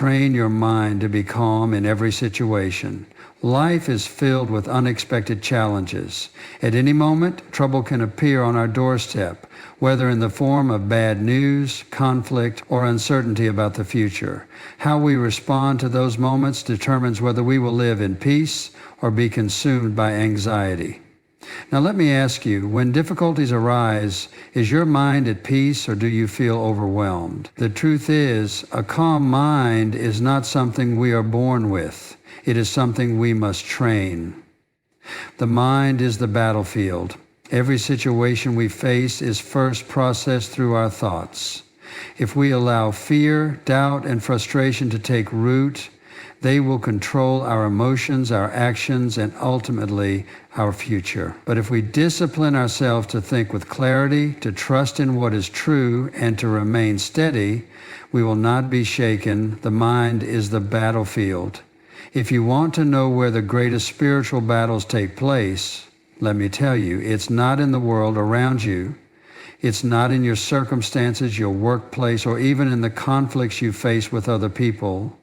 Train your mind to be calm in every situation. Life is filled with unexpected challenges. At any moment, trouble can appear on our doorstep, whether in the form of bad news, conflict, or uncertainty about the future. How we respond to those moments determines whether we will live in peace or be consumed by anxiety. Now let me ask you, when difficulties arise, is your mind at peace or do you feel overwhelmed? The truth is, a calm mind is not something we are born with. It is something we must train. The mind is the battlefield. Every situation we face is first processed through our thoughts. If we allow fear, doubt, and frustration to take root, they will control our emotions, our actions, and ultimately our future. But if we discipline ourselves to think with clarity, to trust in what is true, and to remain steady, we will not be shaken. The mind is the battlefield. If you want to know where the greatest spiritual battles take place, let me tell you, it's not in the world around you. It's not in your circumstances, your workplace, or even in the conflicts you face with other people.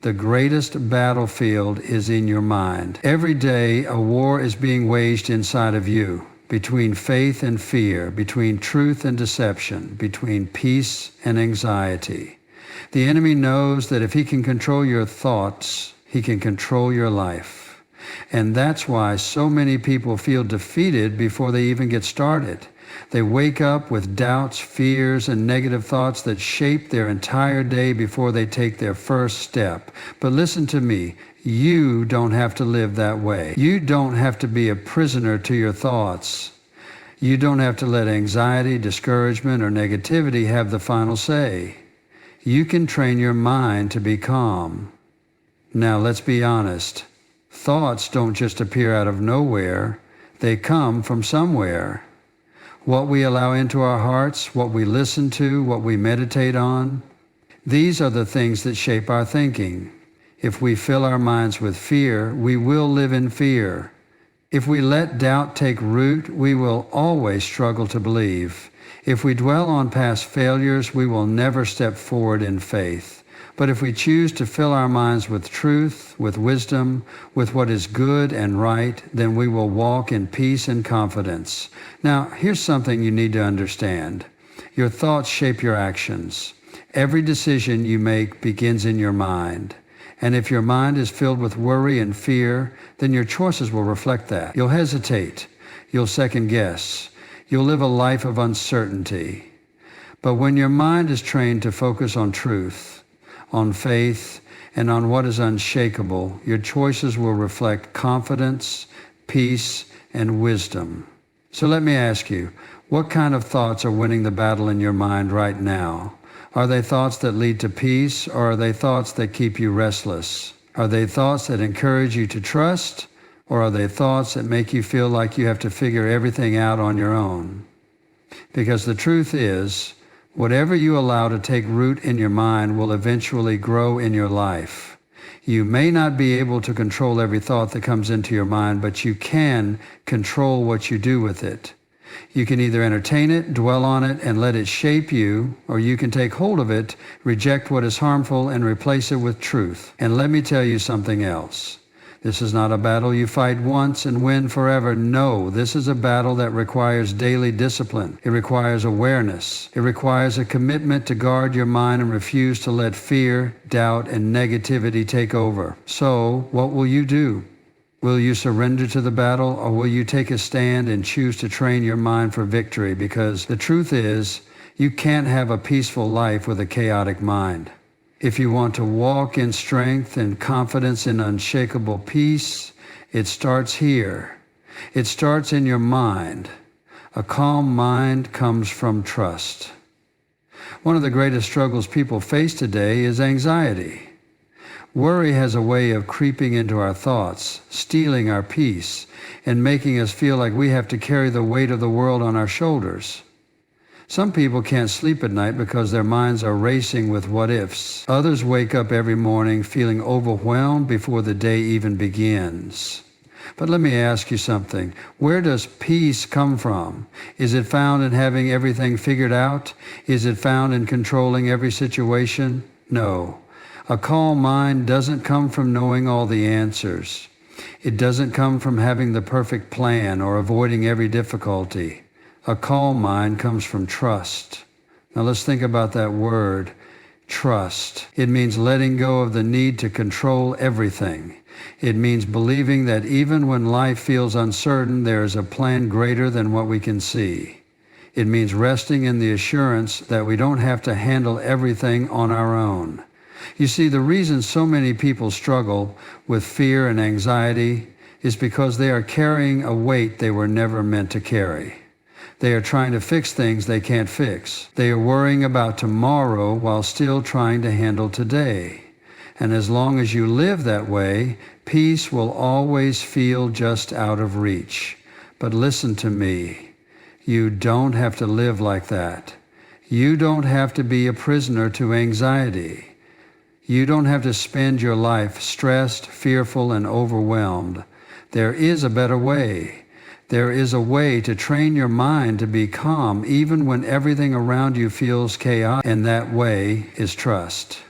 The greatest battlefield is in your mind. Every day, a war is being waged inside of you, between faith and fear, between truth and deception, between peace and anxiety. The enemy knows that if he can control your thoughts, he can control your life. And that's why so many people feel defeated before they even get started. They wake up with doubts, fears, and negative thoughts that shape their entire day before they take their first step. But listen to me, you don't have to live that way. You don't have to be a prisoner to your thoughts. You don't have to let anxiety, discouragement, or negativity have the final say. You can train your mind to be calm. Now let's be honest. Thoughts don't just appear out of nowhere. They come from somewhere. What we allow into our hearts, what we listen to, what we meditate on, these are the things that shape our thinking. If we fill our minds with fear, we will live in fear. If we let doubt take root, we will always struggle to believe. If we dwell on past failures, we will never step forward in faith. But if we choose to fill our minds with truth, with wisdom, with what is good and right, then we will walk in peace and confidence. Now, here's something you need to understand. Your thoughts shape your actions. Every decision you make begins in your mind. And if your mind is filled with worry and fear, then your choices will reflect that. You'll hesitate. You'll second guess. You'll live a life of uncertainty. But when your mind is trained to focus on truth, on faith, and on what is unshakable, your choices will reflect confidence, peace, and wisdom. So let me ask you, what kind of thoughts are winning the battle in your mind right now? Are they thoughts that lead to peace, or are they thoughts that keep you restless? Are they thoughts that encourage you to trust, or are they thoughts that make you feel like you have to figure everything out on your own? Because the truth is, whatever you allow to take root in your mind will eventually grow in your life. You may not be able to control every thought that comes into your mind, but you can control what you do with it. You can either entertain it, dwell on it, and let it shape you, or you can take hold of it, reject what is harmful, and replace it with truth. And let me tell you something else. This is not a battle you fight once and win forever. No, this is a battle that requires daily discipline. It requires awareness. It requires a commitment to guard your mind and refuse to let fear, doubt, and negativity take over. So, what will you do? Will you surrender to the battle, or will you take a stand and choose to train your mind for victory? Because the truth is, you can't have a peaceful life with a chaotic mind. If you want to walk in strength and confidence in unshakable peace, it starts here. It starts in your mind. A calm mind comes from trust. One of the greatest struggles people face today is anxiety. Worry has a way of creeping into our thoughts, stealing our peace, and making us feel like we have to carry the weight of the world on our shoulders. Some people can't sleep at night because their minds are racing with what-ifs. Others wake up every morning feeling overwhelmed before the day even begins. But let me ask you something. Where does peace come from? Is it found in having everything figured out? Is it found in controlling every situation? No. A calm mind doesn't come from knowing all the answers. It doesn't come from having the perfect plan or avoiding every difficulty. A calm mind comes from trust. Now let's think about that word, trust. It means letting go of the need to control everything. It means believing that even when life feels uncertain, there is a plan greater than what we can see. It means resting in the assurance that we don't have to handle everything on our own. You see, the reason so many people struggle with fear and anxiety is because they are carrying a weight they were never meant to carry. They are trying to fix things they can't fix. They are worrying about tomorrow while still trying to handle today. And as long as you live that way, peace will always feel just out of reach. But listen to me. You don't have to live like that. You don't have to be a prisoner to anxiety. You don't have to spend your life stressed, fearful, and overwhelmed. There is a better way. There is a way to train your mind to be calm even when everything around you feels chaotic, and that way is trust.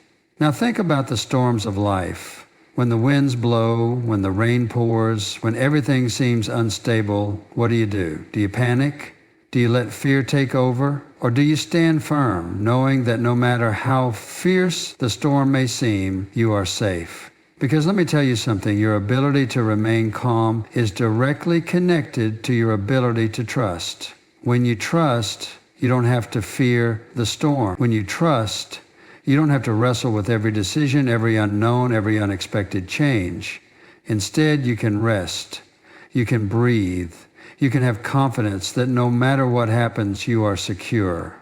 Now think about the storms of life. When the winds blow, when the rain pours, when everything seems unstable, what do? Do you panic? Do you let fear take over? Or do you stand firm, knowing that no matter how fierce the storm may seem, you are safe? Because let me tell you something, your ability to remain calm is directly connected to your ability to trust. When you trust, you don't have to fear the storm. When you trust, you don't have to wrestle with every decision, every unknown, every unexpected change. Instead, you can rest. You can breathe. You can have confidence that no matter what happens, you are secure.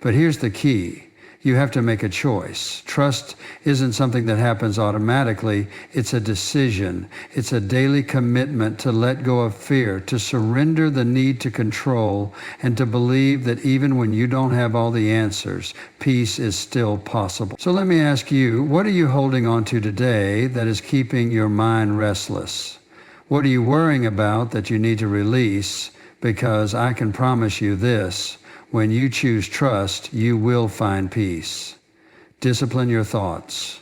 But here's the key. You have to make a choice. Trust isn't something that happens automatically. It's a decision. It's a daily commitment to let go of fear, to surrender the need to control, and to believe that even when you don't have all the answers, peace is still possible. So let me ask you, what are you holding on to today that is keeping your mind restless? What are you worrying about that you need to release? Because I can promise you this, when you choose trust, you will find peace. Discipline your thoughts.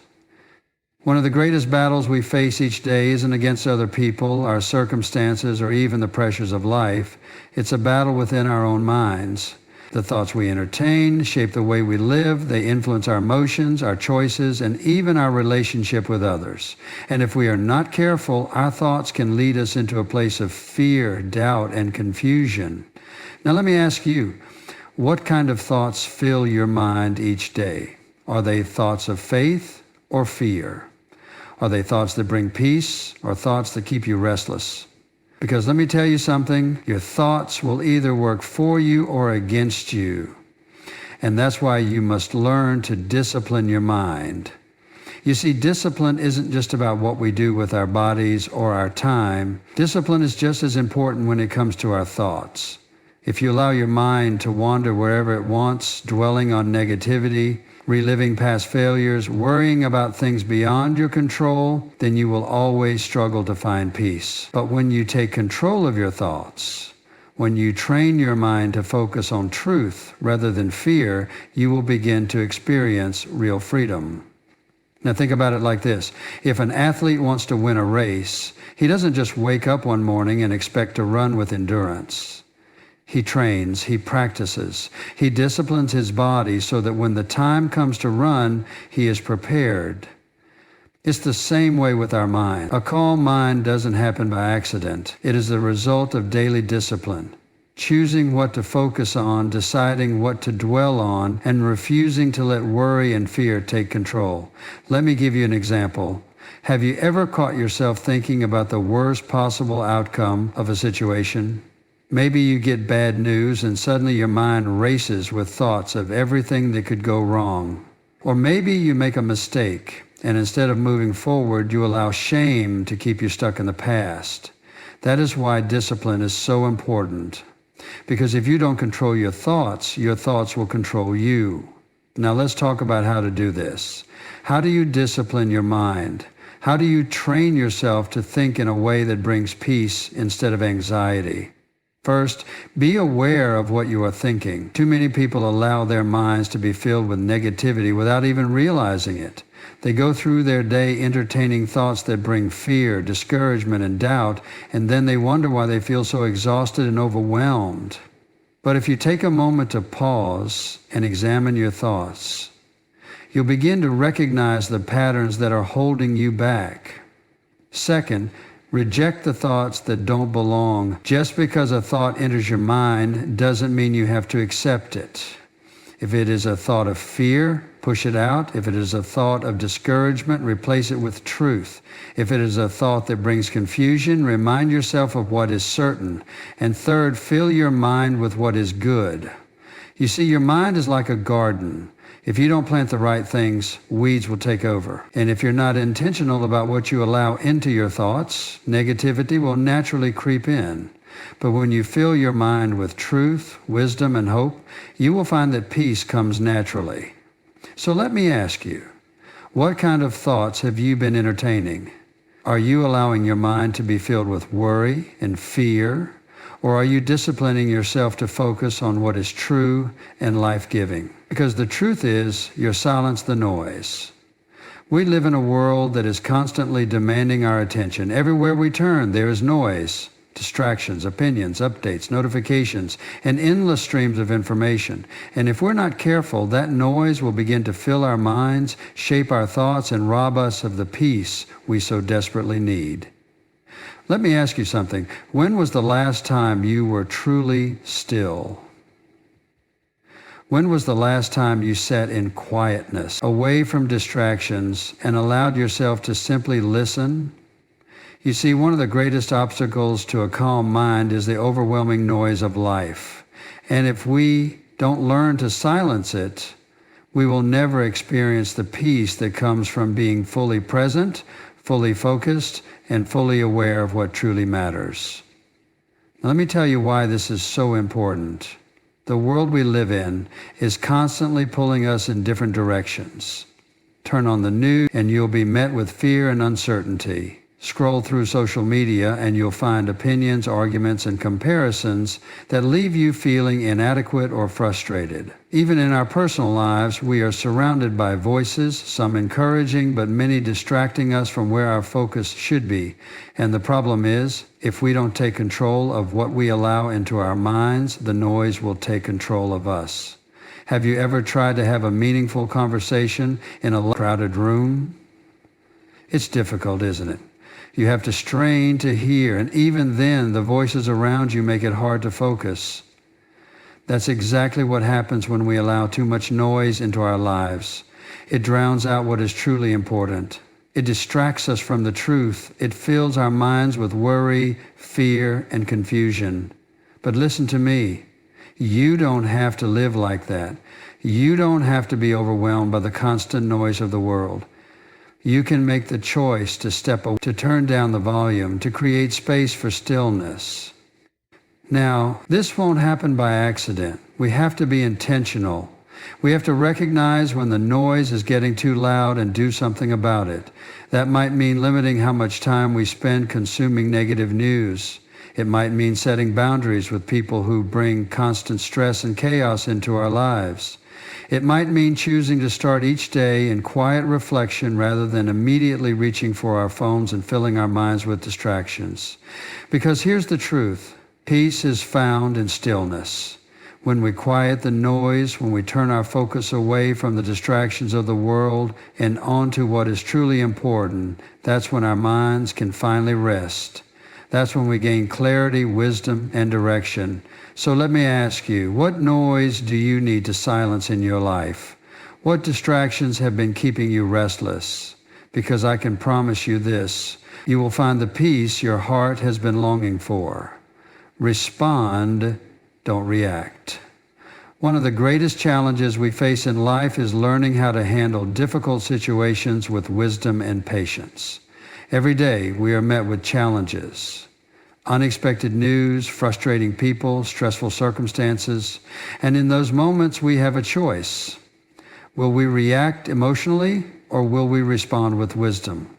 One of the greatest battles we face each day isn't against other people, our circumstances, or even the pressures of life. It's a battle within our own minds. The thoughts we entertain shape the way we live. They influence our emotions, our choices, and even our relationship with others. And if we are not careful, our thoughts can lead us into a place of fear, doubt, and confusion. Now let me ask you, what kind of thoughts fill your mind each day? Are they thoughts of faith or fear? Are they thoughts that bring peace or thoughts that keep you restless? Because let me tell you something, your thoughts will either work for you or against you. And that's why you must learn to discipline your mind. You see, discipline isn't just about what we do with our bodies or our time. Discipline is just as important when it comes to our thoughts. If you allow your mind to wander wherever it wants, dwelling on negativity, reliving past failures, worrying about things beyond your control, then you will always struggle to find peace. But when you take control of your thoughts, when you train your mind to focus on truth rather than fear, you will begin to experience real freedom. Now think about it like this. If an athlete wants to win a race, he doesn't just wake up one morning and expect to run with endurance. He trains, he practices, he disciplines his body so that when the time comes to run, he is prepared. It's the same way with our mind. A calm mind doesn't happen by accident. It is the result of daily discipline, choosing what to focus on, deciding what to dwell on, and refusing to let worry and fear take control. Let me give you an example. Have you ever caught yourself thinking about the worst possible outcome of a situation? Maybe you get bad news and suddenly your mind races with thoughts of everything that could go wrong. Or maybe you make a mistake and instead of moving forward, you allow shame to keep you stuck in the past. That is why discipline is so important. Because if you don't control your thoughts will control you. Now let's talk about how to do this. How do you discipline your mind? How do you train yourself to think in a way that brings peace instead of anxiety? First, be aware of what you are thinking. Too many people allow their minds to be filled with negativity without even realizing it. They go through their day entertaining thoughts that bring fear, discouragement, and doubt, and then they wonder why they feel so exhausted and overwhelmed. But if you take a moment to pause and examine your thoughts, you'll begin to recognize the patterns that are holding you back. Second, reject the thoughts that don't belong. Just because a thought enters your mind doesn't mean you have to accept it. If it is a thought of fear, push it out. If it is a thought of discouragement, replace it with truth. If it is a thought that brings confusion, remind yourself of what is certain. And third, fill your mind with what is good. You see, your mind is like a garden. If you don't plant the right things, weeds will take over. And if you're not intentional about what you allow into your thoughts, negativity will naturally creep in. But when you fill your mind with truth, wisdom, and hope, you will find that peace comes naturally. So let me ask you, what kind of thoughts have you been entertaining? Are you allowing your mind to be filled with worry and fear? Or are you disciplining yourself to focus on what is true and life-giving? Because the truth is, you silence the noise. We live in a world that is constantly demanding our attention. Everywhere we turn, there is noise, distractions, opinions, updates, notifications, and endless streams of information. And if we're not careful, that noise will begin to fill our minds, shape our thoughts, and rob us of the peace we so desperately need. Let me ask you something. When was the last time you were truly still? When was the last time you sat in quietness, away from distractions, and allowed yourself to simply listen? You see, one of the greatest obstacles to a calm mind is the overwhelming noise of life. And if we don't learn to silence it, we will never experience the peace that comes from being fully present, fully focused, and fully aware of what truly matters. Now, let me tell you why this is so important. The world we live in is constantly pulling us in different directions. Turn on the news and you'll be met with fear and uncertainty. Scroll through social media and you'll find opinions, arguments, and comparisons that leave you feeling inadequate or frustrated. Even in our personal lives, we are surrounded by voices, some encouraging, but many distracting us from where our focus should be. And the problem is, if we don't take control of what we allow into our minds, the noise will take control of us. Have you ever tried to have a meaningful conversation in a crowded room? It's difficult, isn't it? You have to strain to hear, and even then, the voices around you make it hard to focus. That's exactly what happens when we allow too much noise into our lives. It drowns out what is truly important. It distracts us from the truth. It fills our minds with worry, fear, and confusion. But listen to me. You don't have to live like that. You don't have to be overwhelmed by the constant noise of the world. You can make the choice to step away, to turn down the volume, to create space for stillness. Now, this won't happen by accident. We have to be intentional. We have to recognize when the noise is getting too loud and do something about it. That might mean limiting how much time we spend consuming negative news. It might mean setting boundaries with people who bring constant stress and chaos into our lives. It might mean choosing to start each day in quiet reflection rather than immediately reaching for our phones and filling our minds with distractions. Because here's the truth. Peace is found in stillness. When we quiet the noise, when we turn our focus away from the distractions of the world and onto what is truly important, that's when our minds can finally rest. That's when we gain clarity, wisdom, and direction. So let me ask you, what noise do you need to silence in your life? What distractions have been keeping you restless? Because I can promise you this, you will find the peace your heart has been longing for. Respond, don't react. One of the greatest challenges we face in life is learning how to handle difficult situations with wisdom and patience. Every day we are met with challenges, unexpected news, frustrating people, stressful circumstances, and in those moments we have a choice. Will we react emotionally or will we respond with wisdom?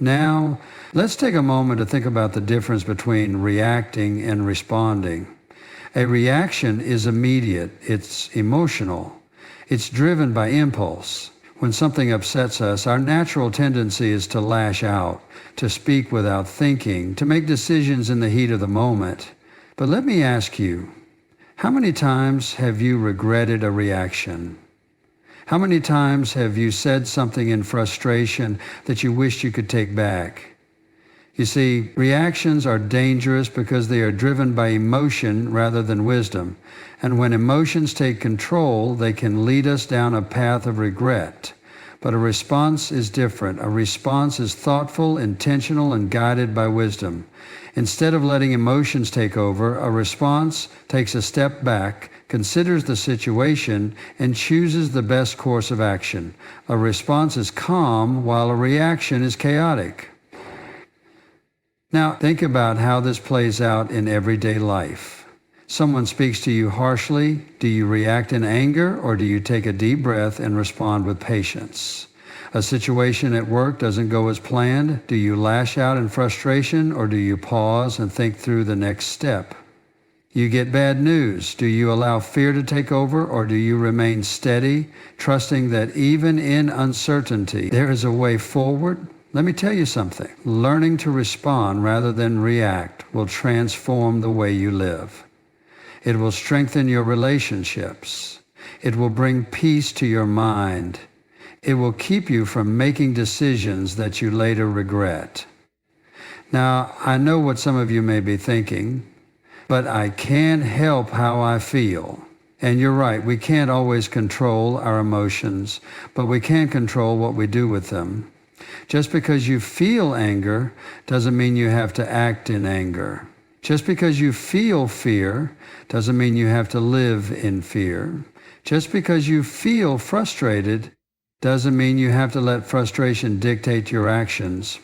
Now, let's take a moment to think about the difference between reacting and responding. A reaction is immediate, it's emotional, it's driven by impulse. When something upsets us, our natural tendency is to lash out, to speak without thinking, to make decisions in the heat of the moment. But let me ask you, how many times have you regretted a reaction? How many times have you said something in frustration that you wished you could take back? You see, reactions are dangerous because they are driven by emotion rather than wisdom. And when emotions take control, they can lead us down a path of regret. But a response is different. A response is thoughtful, intentional, and guided by wisdom. Instead of letting emotions take over, a response takes a step back, considers the situation, and chooses the best course of action. A response is calm, while a reaction is chaotic. Now, think about how this plays out in everyday life. Someone speaks to you harshly. Do you react in anger, or do you take a deep breath and respond with patience? A situation at work doesn't go as planned. Do you lash out in frustration, or do you pause and think through the next step? You get bad news. Do you allow fear to take over, or do you remain steady, trusting that even in uncertainty, there is a way forward? Let me tell you something. Learning to respond rather than react will transform the way you live. It will strengthen your relationships. It will bring peace to your mind. It will keep you from making decisions that you later regret. Now, I know what some of you may be thinking, but I can't help how I feel. And you're right, we can't always control our emotions, but we can control what we do with them. Just because you feel anger doesn't mean you have to act in anger. Just because you feel fear doesn't mean you have to live in fear. Just because you feel frustrated doesn't mean you have to let frustration dictate your actions.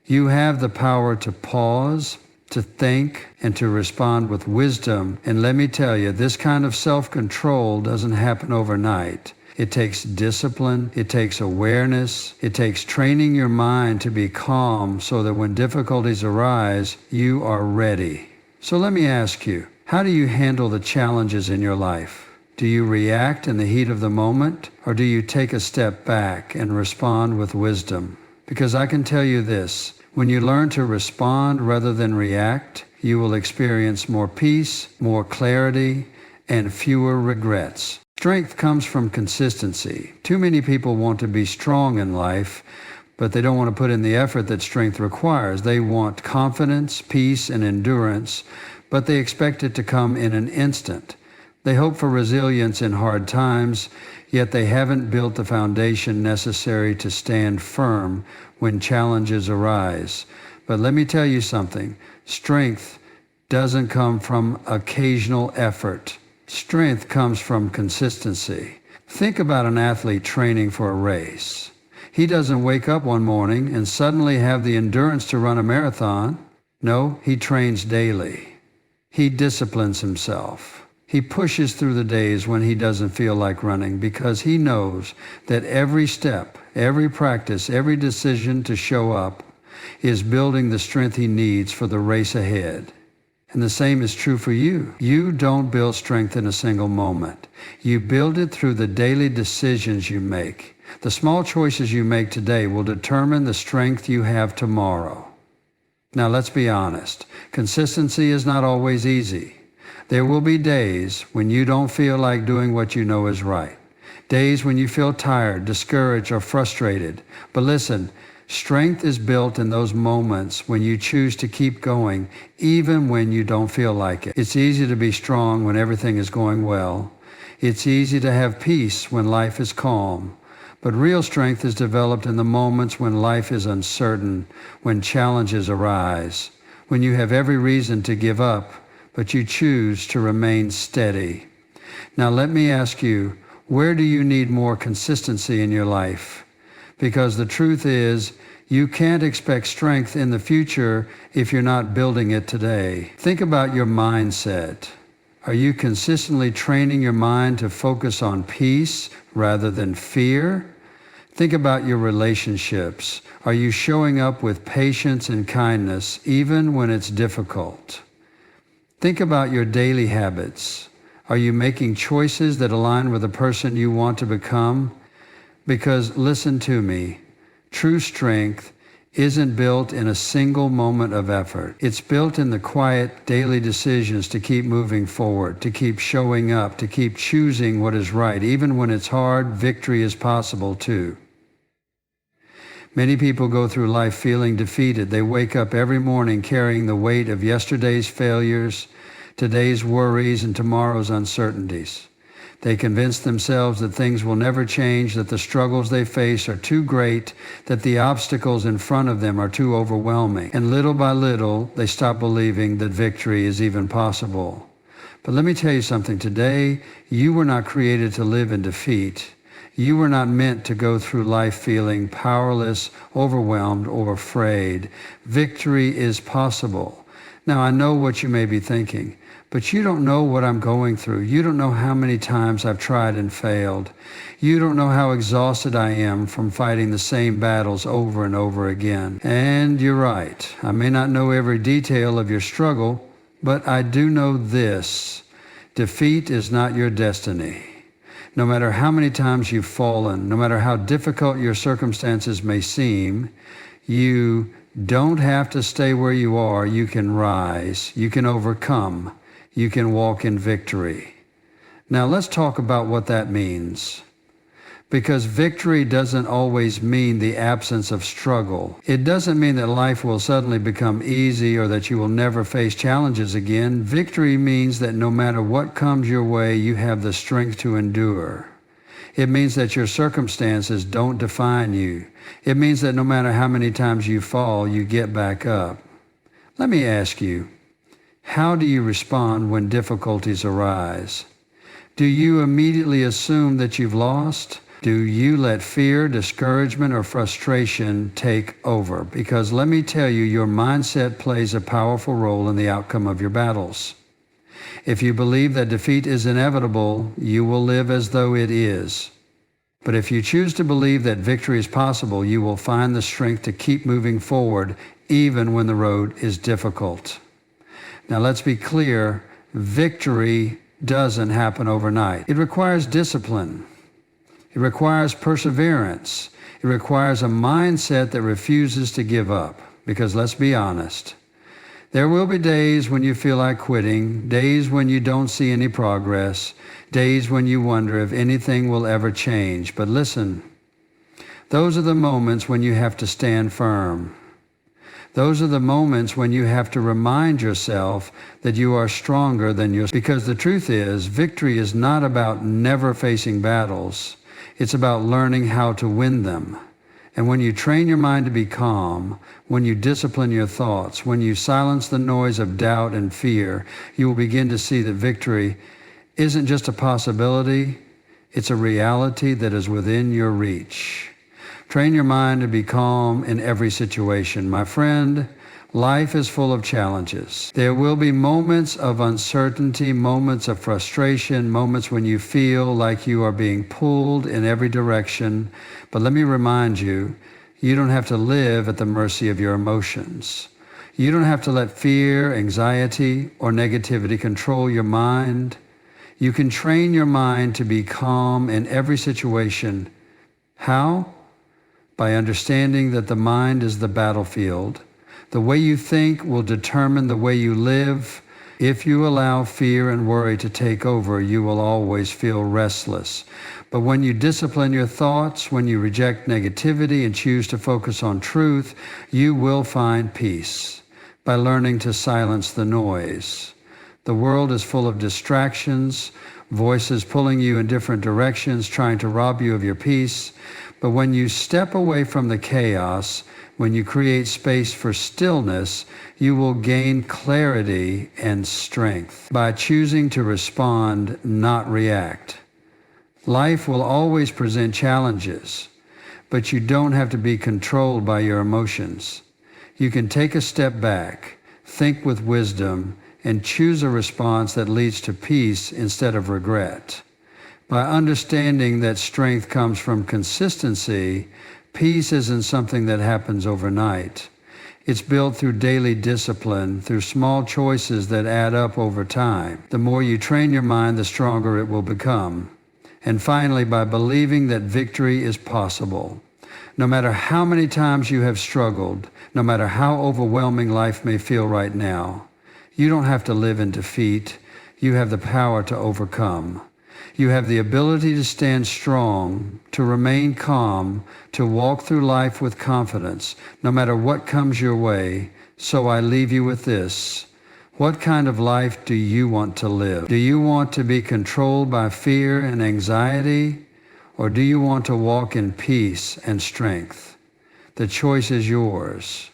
You have the power to pause, to think, and to respond with wisdom. And let me tell you, this kind of self-control doesn't happen overnight. It takes discipline, it takes awareness, it takes training your mind to be calm so that when difficulties arise, you are ready. So let me ask you, how do you handle the challenges in your life? Do you react in the heat of the moment, or do you take a step back and respond with wisdom? Because I can tell you this, when you learn to respond rather than react, you will experience more peace, more clarity, and fewer regrets. Strength comes from consistency. Too many people want to be strong in life, but they don't want to put in the effort that strength requires. They want confidence, peace, and endurance, but they expect it to come in an instant. They hope for resilience in hard times, yet they haven't built the foundation necessary to stand firm when challenges arise. But let me tell you something. Strength doesn't come from occasional effort. Strength comes from consistency. Think about an athlete training for a race. He doesn't wake up one morning and suddenly have the endurance to run a marathon. No, he trains daily. He disciplines himself. He pushes through the days when he doesn't feel like running because he knows that every step, every practice, every decision to show up is building the strength he needs for the race ahead. And the same is true for you. You don't build strength in a single moment. You build it through the daily decisions you make. The small choices you make today will determine the strength you have tomorrow. Now let's be honest. Consistency is not always easy. There will be days when you don't feel like doing what you know is right. Days when you feel tired, discouraged, or frustrated. But listen, strength is built in those moments when you choose to keep going, even when you don't feel like it. It's easy to be strong when everything is going well. It's easy to have peace when life is calm. But real strength is developed in the moments when life is uncertain, when challenges arise, when you have every reason to give up, but you choose to remain steady. Now let me ask you, where do you need more consistency in your life? Because the truth is, you can't expect strength in the future if you're not building it today. Think about your mindset. Are you consistently training your mind to focus on peace rather than fear? Think about your relationships. Are you showing up with patience and kindness even when it's difficult? Think about your daily habits. Are you making choices that align with the person you want to become? Because listen to me, true strength isn't built in a single moment of effort. It's built in the quiet daily decisions to keep moving forward, to keep showing up, to keep choosing what is right. Even when it's hard, victory is possible too. Many people go through life feeling defeated. They wake up every morning carrying the weight of yesterday's failures, today's worries, and tomorrow's uncertainties. They convince themselves that things will never change, that the struggles they face are too great, that the obstacles in front of them are too overwhelming. And little by little, they stop believing that victory is even possible. But let me tell you something. Today, you were not created to live in defeat. You were not meant to go through life feeling powerless, overwhelmed, or afraid. Victory is possible. Now, I know what you may be thinking, but you don't know what I'm going through. You don't know how many times I've tried and failed. You don't know how exhausted I am from fighting the same battles over and over again. And you're right. I may not know every detail of your struggle, but I do know this. Defeat is not your destiny. No matter how many times you've fallen, no matter how difficult your circumstances may seem, you don't have to stay where you are. You can rise. You can overcome. You can walk in victory. Now let's talk about what that means. Because victory doesn't always mean the absence of struggle. It doesn't mean that life will suddenly become easy or that you will never face challenges again. Victory means that no matter what comes your way, you have the strength to endure. It means that your circumstances don't define you. It means that no matter how many times you fall, you get back up. Let me ask you, how do you respond when difficulties arise? Do you immediately assume that you've lost? Do you let fear, discouragement, or frustration take over? Because let me tell you, your mindset plays a powerful role in the outcome of your battles. If you believe that defeat is inevitable, you will live as though it is. But if you choose to believe that victory is possible, you will find the strength to keep moving forward even when the road is difficult. Now let's be clear, victory doesn't happen overnight. It requires discipline. It requires perseverance. It requires a mindset that refuses to give up. Because let's be honest, there will be days when you feel like quitting, days when you don't see any progress, days when you wonder if anything will ever change. But listen, those are the moments when you have to stand firm. Those are the moments when you have to remind yourself that you are stronger than yourself. Because the truth is, victory is not about never facing battles. It's about learning how to win them. And when you train your mind to be calm, when you discipline your thoughts, when you silence the noise of doubt and fear, you will begin to see that victory isn't just a possibility, it's a reality that is within your reach. Train your mind to be calm in every situation. My friend, life is full of challenges. There will be moments of uncertainty, moments of frustration, moments when you feel like you are being pulled in every direction. But let me remind you, you don't have to live at the mercy of your emotions. You don't have to let fear, anxiety, or negativity control your mind. You can train your mind to be calm in every situation. How? By understanding that the mind is the battlefield. The way you think will determine the way you live. If you allow fear and worry to take over, you will always feel restless. But when you discipline your thoughts, when you reject negativity and choose to focus on truth, you will find peace by learning to silence the noise. The world is full of distractions, voices pulling you in different directions, trying to rob you of your peace. But when you step away from the chaos, when you create space for stillness, you will gain clarity and strength by choosing to respond, not react. Life will always present challenges, but you don't have to be controlled by your emotions. You can take a step back, think with wisdom, and choose a response that leads to peace instead of regret. By understanding that strength comes from consistency, peace isn't something that happens overnight. It's built through daily discipline, through small choices that add up over time. The more you train your mind, the stronger it will become. And finally, by believing that victory is possible. No matter how many times you have struggled, no matter how overwhelming life may feel right now, you don't have to live in defeat. You have the power to overcome. You have the ability to stand strong, to remain calm, to walk through life with confidence, no matter what comes your way. So I leave you with this. What kind of life do you want to live? Do you want to be controlled by fear and anxiety? Or do you want to walk in peace and strength? The choice is yours.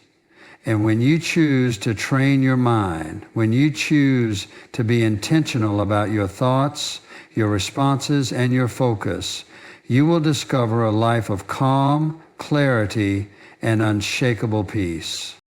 And when you choose to train your mind, when you choose to be intentional about your thoughts, your responses, and your focus, you will discover a life of calm, clarity, and unshakable peace.